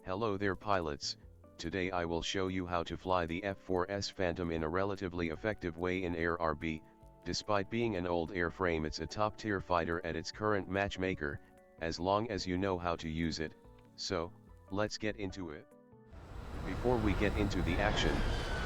Hello there pilots, today I will show you how to fly the F-4S Phantom in a relatively effective way in Air RB. Despite being an old airframe, it's a top-tier fighter at its current matchmaker, as long as you know how to use it. So, let's get into it. Before we get into the action,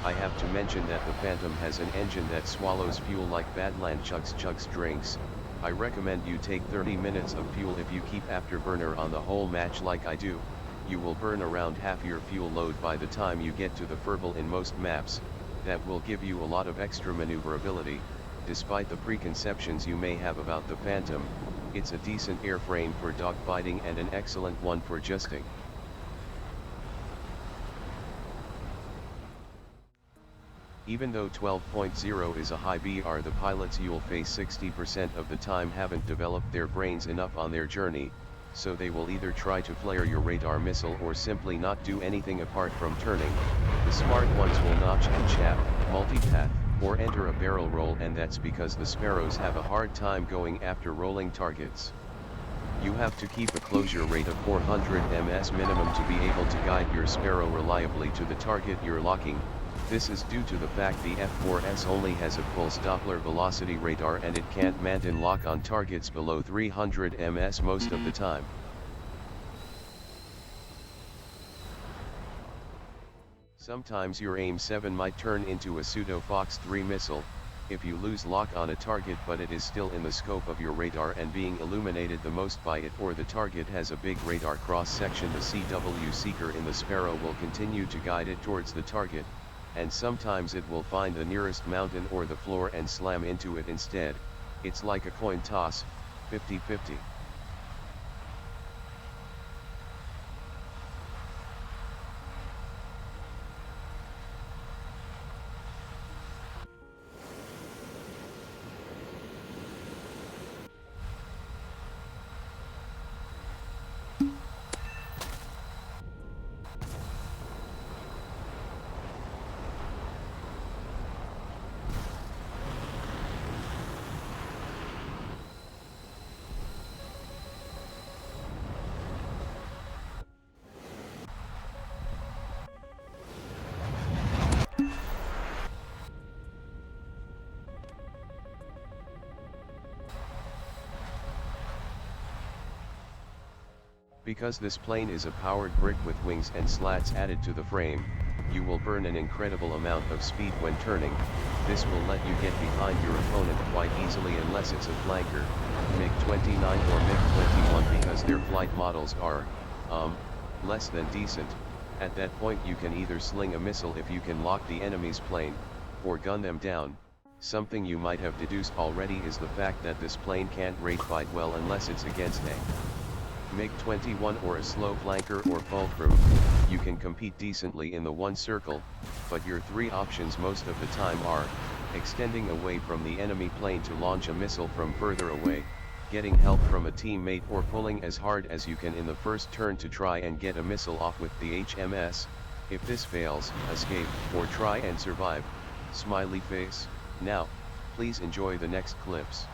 I have to mention that the Phantom has an engine that swallows fuel like Badland chugs drinks. I recommend you take 30 minutes of fuel. If you keep afterburner on the whole match like I do, you will burn around half your fuel load by the time you get to the furball in most maps. That will give you a lot of extra maneuverability. Despite the preconceptions you may have about the Phantom, it's a decent airframe for dogfighting and an excellent one for justing. Even though 12.0 is a high BR, the pilots you'll face 60% of the time haven't developed their brains enough on their journey, so they will either try to flare your radar missile or simply not do anything apart from turning. The smart ones will notch and chap, multipath, or enter a barrel roll, and that's because the sparrows have a hard time going after rolling targets. You have to keep a closure rate of 400 ms minimum to be able to guide your sparrow reliably to the target you're locking. This is due to the fact the F-4S only has a pulse Doppler velocity radar and it can't mount and lock on targets below 300 ms most of the time. Sometimes your AIM-7 might turn into a pseudo Fox 3 missile, if you lose lock on a target but it is still in the scope of your radar and being illuminated the most by it, or the target has a big radar cross-section. The CW seeker in the Sparrow will continue to guide it towards the target, and sometimes it will find the nearest mountain or the floor and slam into it instead. It's like a coin toss, 50-50. Because this plane is a powered brick with wings and slats added to the frame, you will burn an incredible amount of speed when turning. This will let you get behind your opponent quite easily unless it's a flanker, MiG-29 or MiG-21, because their flight models are, less than decent. At that point you can either sling a missile if you can lock the enemy's plane, or gun them down. Something you might have deduced already is the fact that this plane can't raid fight well unless it's against a MiG-21 or a slow flanker or fulcrum. You can compete decently in the one circle, but your three options most of the time are extending away from the enemy plane to launch a missile from further away, getting help from a teammate, or pulling as hard as you can in the first turn to try and get a missile off with the HMS. If this fails, escape, or try and survive. Smiley face. Now, please enjoy the next clips.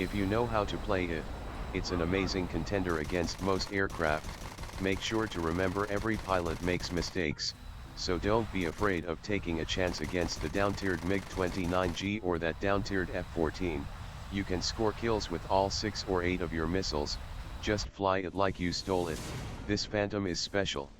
If you know how to play it, it's an amazing contender against most aircraft. Make sure to remember every pilot makes mistakes, so don't be afraid of taking a chance against the down-tiered MiG-29G or that down-tiered F-14. You can score kills with all 6 or 8 of your missiles, just fly it like you stole it. This Phantom is special.